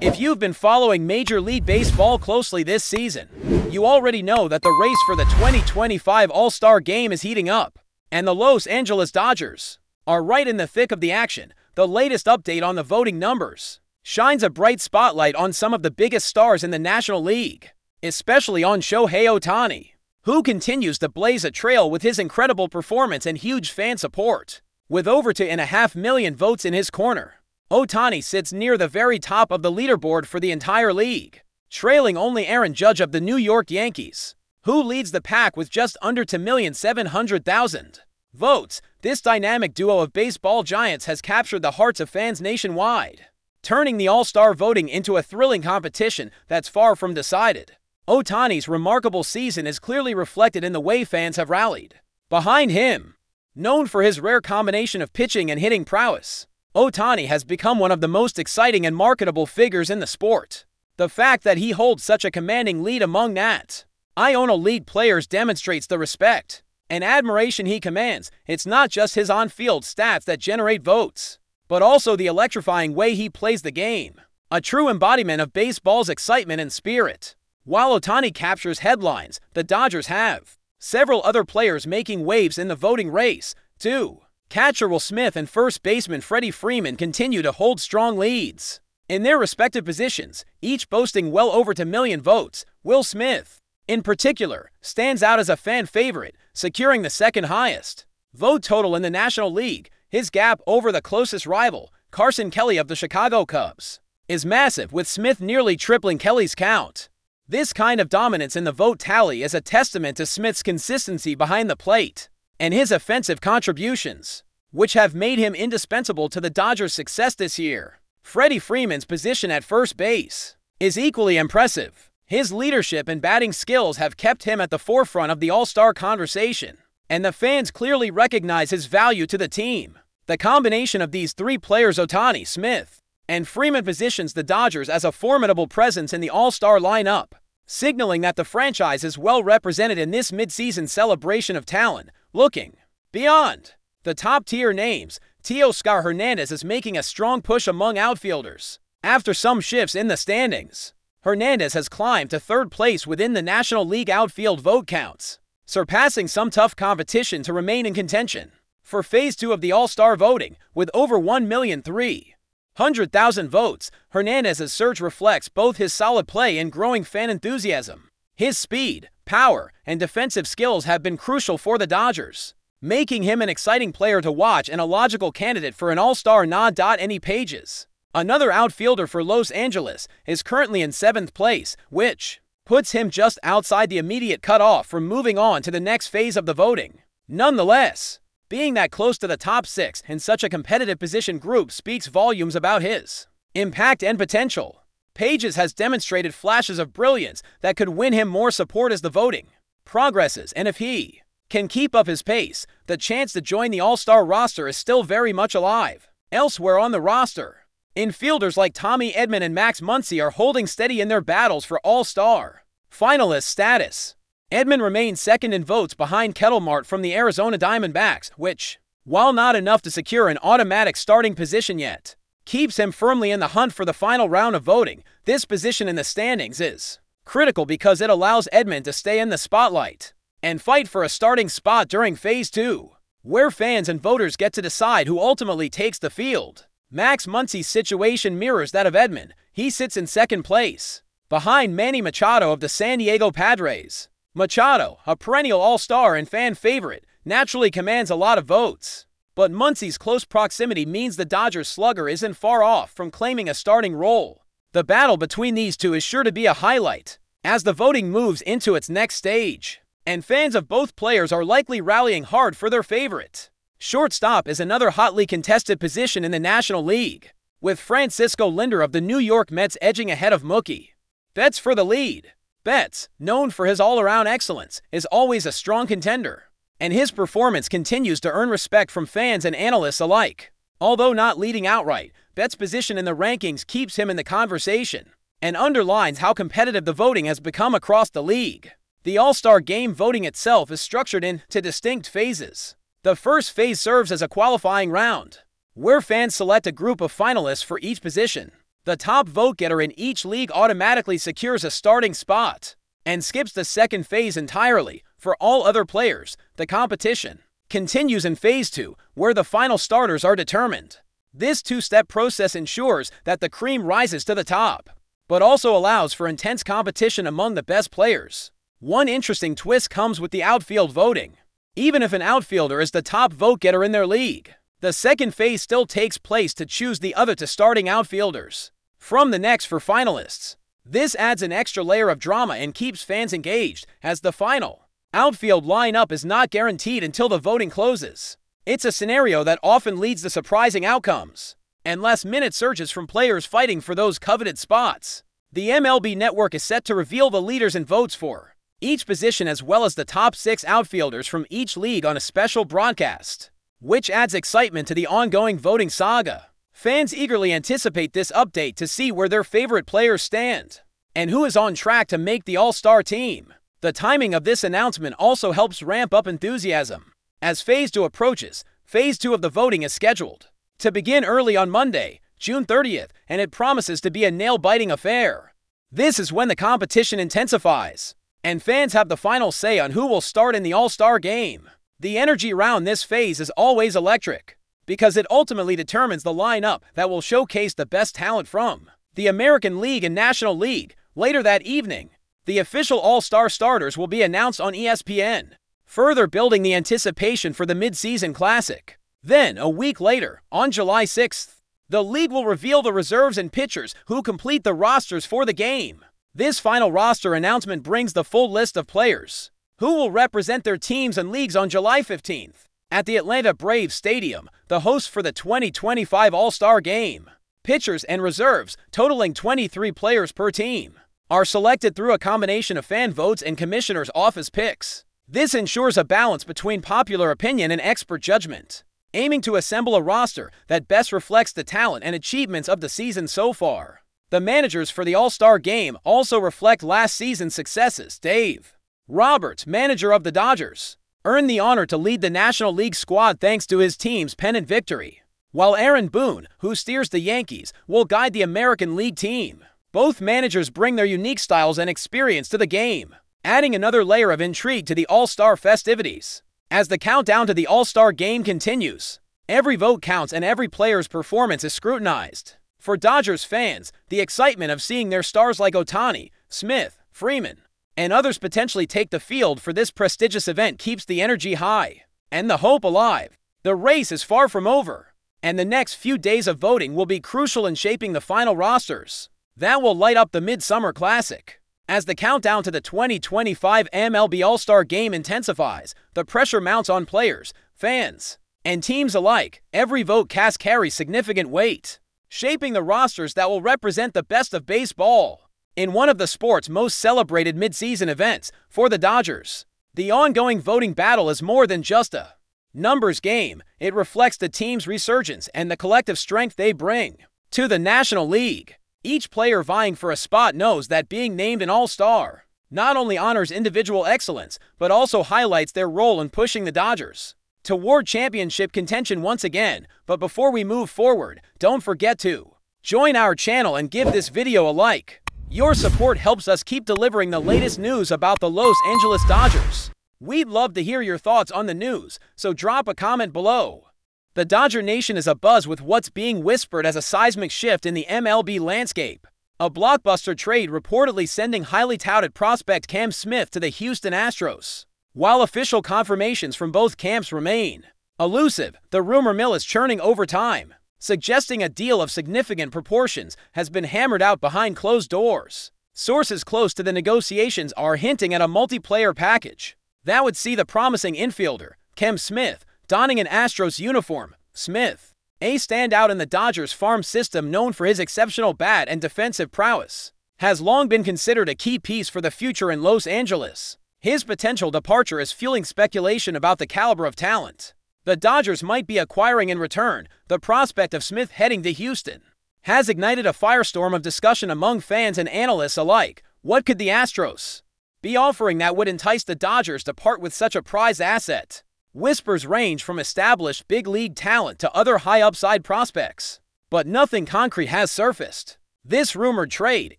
If you've been following Major League Baseball closely this season, you already know that the race for the 2025 All-Star Game is heating up, and the Los Angeles Dodgers are right in the thick of the action. The latest update on the voting numbers shines a bright spotlight on some of the biggest stars in the National League, especially on Shohei Ohtani, who continues to blaze a trail with his incredible performance and huge fan support. With over 2.5 million votes in his corner, Ohtani sits near the very top of the leaderboard for the entire league, trailing only Aaron Judge of the New York Yankees, who leads the pack with just under 2,700,000 votes. This dynamic duo of baseball giants has captured the hearts of fans nationwide, turning the All-Star voting into a thrilling competition that's far from decided. Ohtani's remarkable season is clearly reflected in the way fans have rallied behind him. Known for his rare combination of pitching and hitting prowess, Ohtani has become one of the most exciting and marketable figures in the sport. The fact that he holds such a commanding lead among National League players demonstrates the respect and admiration he commands. It's not just his on-field stats that generate votes, but also the electrifying way he plays the game, a true embodiment of baseball's excitement and spirit. While Ohtani captures headlines, the Dodgers have several other players making waves in the voting race, too. Catcher Will Smith and first baseman Freddie Freeman continue to hold strong leads in their respective positions, each boasting well over 2 million votes. Will Smith, in particular, stands out as a fan favorite, securing the second highest vote total in the National League. His gap over the closest rival, Carson Kelly of the Chicago Cubs, is massive, with Smith nearly tripling Kelly's count. This kind of dominance in the vote tally is a testament to Smith's consistency behind the plate and his offensive contributions, which have made him indispensable to the Dodgers' success this year. Freddie Freeman's position at first base is equally impressive. His leadership and batting skills have kept him at the forefront of the All-Star conversation, and the fans clearly recognize his value to the team. The combination of these three players, Ohtani, Smith, and Freeman, positions the Dodgers as a formidable presence in the All-Star lineup, signaling that the franchise is well represented in this midseason celebration of talent. Looking beyond the top-tier names, Teoscar Hernandez is making a strong push among outfielders. After some shifts in the standings, Hernandez has climbed to third place within the National League outfield vote counts, surpassing some tough competition to remain in contention for Phase 2 of the All-Star voting. With over 1,300,000 votes, Hernandez's surge reflects both his solid play and growing fan enthusiasm. His speed, power, and defensive skills have been crucial for the Dodgers, making him an exciting player to watch and a logical candidate for an All-Star nod. Any pages, another outfielder for Los Angeles, is currently in 7th place, which puts him just outside the immediate cutoff for moving on to the next phase of the voting. Nonetheless, being that close to the top 6 in such a competitive position group speaks volumes about his impact and potential. Pages has demonstrated flashes of brilliance that could win him more support as the voting progresses, and if he can keep up his pace, the chance to join the All-Star roster is still very much alive. Elsewhere on the roster, infielders like Tommy Edman and Max Muncy are holding steady in their battles for All-Star finalist status. Edman remains second in votes behind Ketelmart from the Arizona Diamondbacks, which, while not enough to secure an automatic starting position yet, keeps him firmly in the hunt for the final round of voting. This position in the standings is critical because it allows Edman to stay in the spotlight and fight for a starting spot during Phase 2, where fans and voters get to decide who ultimately takes the field. Max Muncy's situation mirrors that of Edman. He sits in second place, behind Manny Machado of the San Diego Padres. Machado, a perennial All-Star and fan favorite, naturally commands a lot of votes, but Muncy's close proximity means the Dodgers slugger isn't far off from claiming a starting role. The battle between these two is sure to be a highlight as the voting moves into its next stage, and fans of both players are likely rallying hard for their favorite. Shortstop is another hotly contested position in the National League, with Francisco Lindor of the New York Mets edging ahead of Mookie Betts for the lead. Betts, known for his all-around excellence, is always a strong contender, and his performance continues to earn respect from fans and analysts alike. Although not leading outright, Betts' position in the rankings keeps him in the conversation and underlines how competitive the voting has become across the league. The All-Star Game voting itself is structured into distinct phases. The first phase serves as a qualifying round, where fans select a group of finalists for each position. The top vote-getter in each league automatically secures a starting spot and skips the second phase entirely. For all other players, the competition continues in Phase 2, where the final starters are determined. This two-step process ensures that the cream rises to the top, but also allows for intense competition among the best players. One interesting twist comes with the outfield voting. Even if an outfielder is the top vote-getter in their league, the second phase still takes place to choose the other two starting outfielders from the next for finalists. This adds an extra layer of drama and keeps fans engaged, as the final outfield lineup is not guaranteed until the voting closes. It's a scenario that often leads to surprising outcomes and last-minute surges from players fighting for those coveted spots. The MLB Network is set to reveal the leaders in votes for each position, as well as the top 6 outfielders from each league, on a special broadcast, which adds excitement to the ongoing voting saga. Fans eagerly anticipate this update to see where their favorite players stand and who is on track to make the All-Star team. The timing of this announcement also helps ramp up enthusiasm. As Phase 2 approaches, Phase 2 of the voting is scheduled to begin early on Monday, June 30th, and it promises to be a nail-biting affair. This is when the competition intensifies, and fans have the final say on who will start in the All-Star game. The energy around this phase is always electric, because it ultimately determines the lineup that will showcase the best talent from the American League and National League. Later that evening, the official All-Star starters will be announced on ESPN, further building the anticipation for the mid-season classic. Then, a week later, on July 6th, the league will reveal the reserves and pitchers who complete the rosters for the game. This final roster announcement brings the full list of players who will represent their teams and leagues on July 15th at the Atlanta Braves Stadium, the host for the 2025 All-Star Game. Pitchers and reserves, totaling 23 players per team, are selected through a combination of fan votes and commissioner's office picks. This ensures a balance between popular opinion and expert judgment, aiming to assemble a roster that best reflects the talent and achievements of the season so far. The managers for the All-Star Game also reflect last season's successes. Dave Roberts, manager of the Dodgers, earned the honor to lead the National League squad thanks to his team's pennant victory, while Aaron Boone, who steers the Yankees, will guide the American League team. Both managers bring their unique styles and experience to the game, adding another layer of intrigue to the All-Star festivities. As the countdown to the All-Star Game continues, every vote counts and every player's performance is scrutinized. For Dodgers fans, the excitement of seeing their stars like Ohtani, Smith, Freeman, and others potentially take the field for this prestigious event keeps the energy high and the hope alive. The race is far from over, and the next few days of voting will be crucial in shaping the final rosters that will light up the Midsummer Classic. As the countdown to the 2025 MLB All-Star Game intensifies, the pressure mounts on players, fans, and teams alike. Every vote cast carries significant weight, shaping the rosters that will represent the best of baseball. In one of the sport's most celebrated mid-season events, for the Dodgers, the ongoing voting battle is more than just a numbers game. It reflects the team's resurgence and the collective strength they bring to the National League. Each player vying for a spot knows that being named an All-Star not only honors individual excellence, but also highlights their role in pushing the Dodgers toward championship contention once again. But before we move forward, don't forget to join our channel and give this video a like. Your support helps us keep delivering the latest news about the Los Angeles Dodgers. We'd love to hear your thoughts on the news, so drop a comment below. The Dodger Nation is abuzz with what's being whispered as a seismic shift in the MLB landscape. A blockbuster trade reportedly sending highly touted prospect Cam Smith to the Houston Astros. While official confirmations from both camps remain elusive, the rumor mill is churning over time, suggesting a deal of significant proportions has been hammered out behind closed doors. Sources close to the negotiations are hinting at a multiplayer package that would see the promising infielder, Cam Smith, donning an Astros uniform. Smith, a standout in the Dodgers farm system known for his exceptional bat and defensive prowess, has long been considered a key piece for the future in Los Angeles. His potential departure is fueling speculation about the caliber of talent the Dodgers might be acquiring in return. The prospect of Smith heading to Houston has ignited a firestorm of discussion among fans and analysts alike. What could the Astros be offering that would entice the Dodgers to part with such a prized asset? Whispers range from established big league talent to other high upside prospects, but nothing concrete has surfaced. This rumored trade,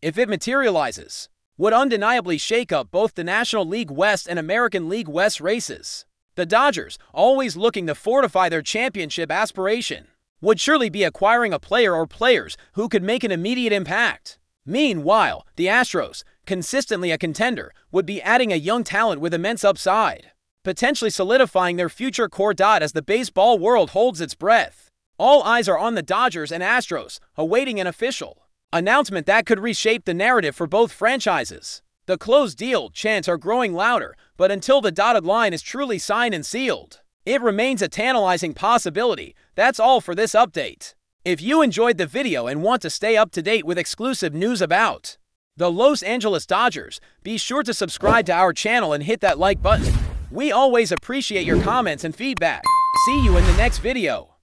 if it materializes, would undeniably shake up both the National League West and American League West races. The Dodgers, always looking to fortify their championship aspiration, would surely be acquiring a player or players who could make an immediate impact. Meanwhile, the Astros, consistently a contender, would be adding a young talent with immense upside, potentially solidifying their future core. As the baseball world holds its breath, all eyes are on the Dodgers and Astros, awaiting an official announcement that could reshape the narrative for both franchises. The closed deal chants are growing louder, but until the dotted line is truly signed and sealed, it remains a tantalizing possibility. That's all for this update. If you enjoyed the video and want to stay up to date with exclusive news about the Los Angeles Dodgers, be sure to subscribe to our channel and hit that like button. We always appreciate your comments and feedback. See you in the next video.